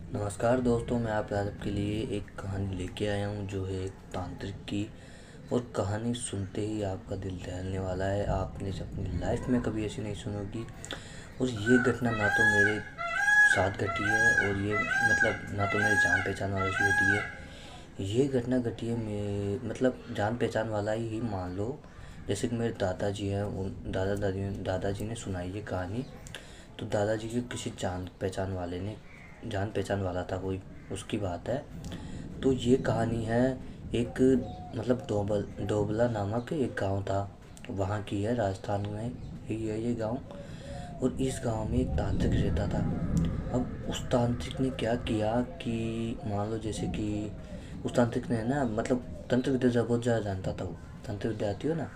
नमस्कार दोस्तों, मैं आप सबके लिए एक कहानी लेके आया हूँ जो है एक तांत्रिक की। और कहानी सुनते ही आपका दिल दहलने वाला है। आपने अपनी लाइफ में कभी ऐसी नहीं सुनी होगी। और ये घटना ना तो मेरे साथ घटी है, और ये ना तो मेरे जान पहचान वालों से घटी है। ये घटना घटी है जान पहचान वाला ही मान लो। जैसे कि मेरे दादाजी हैं, उन दादाजी ने सुनाई ये कहानी। तो दादाजी के किसी जान पहचान वाला था कोई, उसकी बात है। तो ये कहानी है एक दोबला नामक एक गांव था, वहाँ की है, राजस्थान में ही है ये गांव। और इस गांव में एक तांत्रिक रहता था। अब उस तांत्रिक ने क्या किया कि मान लो जैसे कि उस तांत्रिक ने ना तंत्र विद्या बहुत ज़्यादा जानता था वो। तंत्र विद्या आती हो ना,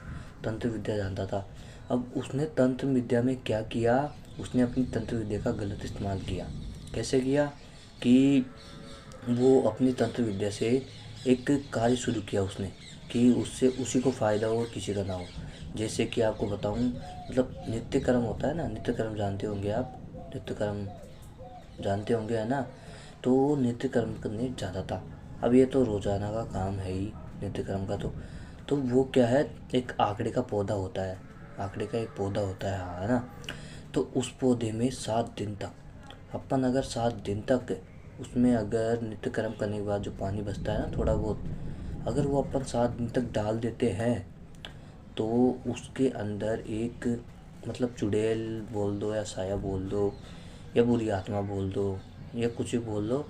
तंत्र विद्या जानता था। अब उसने तंत्र विद्या में क्या किया, उसने अपनी तंत्र विद्या का गलत इस्तेमाल किया। कैसे किया कि वो अपनी तंत्र विद्या से एक कार्य शुरू किया उसने, कि उससे उसी को फ़ायदा हो और किसी का ना हो। जैसे कि आपको बताऊं, नित्य कर्म होता है ना, नित्य कर्म जानते होंगे आप। नित्य कर्म जानते होंगे, है ना। तो वो नित्य कर्म करने जाता था। अब ये तो रोज़ाना का काम है ही नित्य कर्म का। तो वो क्या है, एक आंकड़े का पौधा होता है। आंकड़े का एक पौधा होता है, हाँ, है ना। तो उस पौधे में 7 दिन तक अपन अगर 7 दिन तक उसमें अगर नित्य कर्म करने के बाद जो पानी बचता है ना थोड़ा बहुत, अगर वो अपन 7 दिन तक डाल देते हैं, तो उसके अंदर एक चुड़ैल बोल दो या साया बोल दो या बुरी आत्मा बोल दो या कुछ भी बोल दो,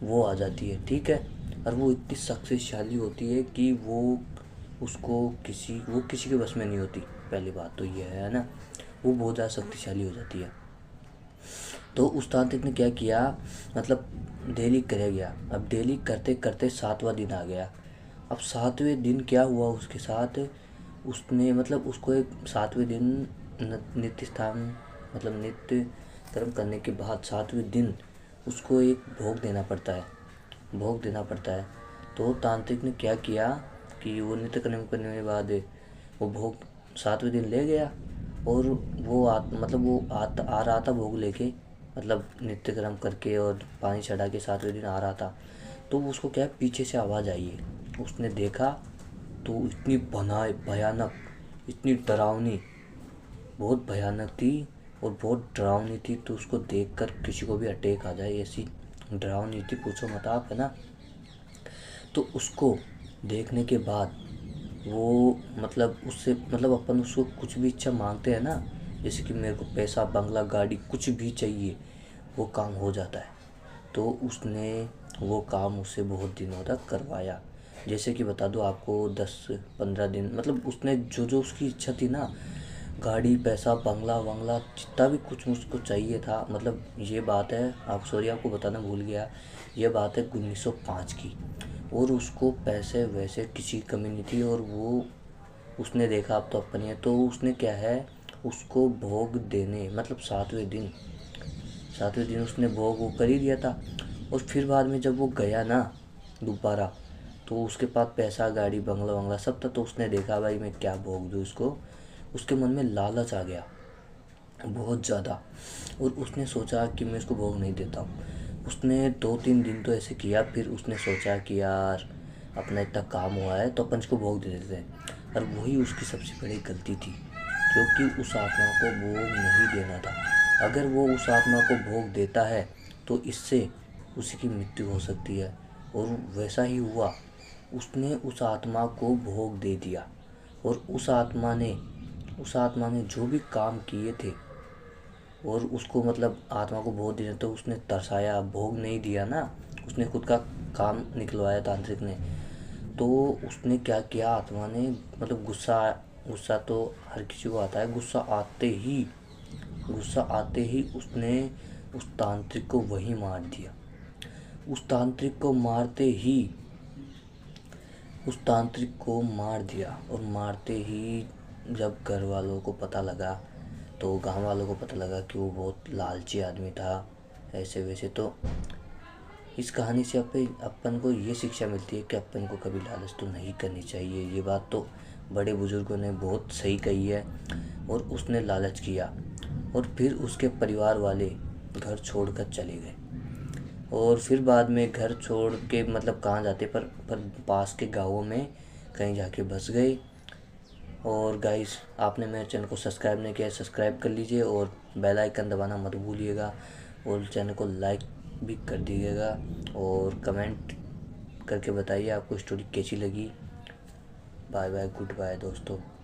वो आ जाती है, ठीक है। और वो इतनी शक्तिशाली होती है कि वो किसी के बस में नहीं होती। पहली बात तो ये है ना, वो बहुत ज़्यादा शक्तिशाली हो जाती है। तो उस तांत्रिक ने क्या किया, डेली करे गया। अब डेली करते करते 7वां दिन आ गया। अब 7वें दिन क्या हुआ उसके साथ, उसने उसको एक 7वें दिन नित्य स्थान नित्य कर्म करने के बाद 7वें दिन उसको एक भोग देना पड़ता है। भोग देना पड़ता है। तो तांत्रिक ने क्या किया कि वो नित्य कर्म करने के बाद वो भोग 7वें दिन ले गया। और वो आ रहा था भोग लेके, नित्य कर्म करके और पानी चढ़ा के 7वें दिन आ रहा था। तो उसको क्या है, पीछे से आवाज़ आई है। उसने देखा तो इतनी भयानक, इतनी डरावनी, बहुत भयानक थी और बहुत डरावनी थी। तो उसको देखकर किसी को भी अटैक आ जाए, ऐसी डरावनी थी, पूछो मत आप, है ना। तो उसको देखने के बाद वो उससे अपन उसको कुछ भी इच्छा मांगते हैं ना, जैसे कि मेरे को पैसा, बंगला, गाड़ी, कुछ भी चाहिए, वो काम हो जाता है। तो उसने वो काम उससे बहुत दिनों तक करवाया। जैसे कि बता दो आपको, 10-15 दिन, उसने जो जो उसकी इच्छा थी ना, गाड़ी, पैसा, बंगला वंगला, जितना भी कुछ उसको चाहिए था, ये बात है, आपको बताना भूल गया, ये बात है 1905 की। और उसको पैसे वैसे किसी की कमी नहीं थी। और वो उसने देखा अब तो अपन है, तो उसने क्या है, उसको भोग देने 7वें दिन उसने भोग वो कर ही दिया था। और फिर बाद में जब वो गया ना दोबारा, तो उसके पास पैसा, गाड़ी, बंगला वंगला सब था। तो उसने देखा भाई मैं क्या भोग दूँ इसको। उसके मन में लालच आ गया बहुत ज़्यादा। और उसने सोचा कि मैं इसको भोग नहीं देता हूँ। उसने 2-3 दिन तो ऐसे किया, फिर उसने सोचा कि यार अपना इतना काम हुआ है तो अपन इसको भोग दे देते हैं। और वही उसकी सबसे बड़ी गलती थी, क्योंकि उस आत्मा को भोग नहीं देना था। अगर वो उस आत्मा को भोग देता है तो इससे उसी की मृत्यु हो सकती है। और वैसा ही हुआ, उसने उस आत्मा को भोग दे दिया। और उस आत्मा ने जो भी काम किए थे, और उसको आत्मा को भोग दिया, तो उसने तरसाया, भोग नहीं दिया ना, उसने खुद का काम निकलवाया तांत्रिक ने। तो उसने क्या किया, आत्मा ने गुस्सा, गुस्सा तो हर किसी को आता है, गुस्सा आते ही उसने उस तांत्रिक को वहीं मार दिया। उस तांत्रिक को मारते ही उस तांत्रिक को मार दिया। और मारते ही जब घर वालों को पता लगा, तो गांव वालों को पता लगा कि वो बहुत लालची आदमी था, ऐसे वैसे। तो इस कहानी से अपन को ये शिक्षा मिलती है कि अपन को कभी लालच तो नहीं करनी चाहिए। ये बात तो बड़े बुजुर्गों ने बहुत सही कही है। और उसने लालच किया, और फिर उसके परिवार वाले घर छोड़कर चले गए। और फिर बाद में घर छोड़ के मतलब कहाँ जाते, पर पास के गाँवों में कहीं जाके बस गए। और गाइस, आपने मेरे चैनल को सब्सक्राइब नहीं किया, सब्सक्राइब कर लीजिए और बेल आइकन दबाना मत भूलिएगा, और चैनल को लाइक भी कर दीजिएगा, और कमेंट करके बताइए आपको स्टोरी कैसी लगी। बाय बाय, गुड बाय दोस्तों।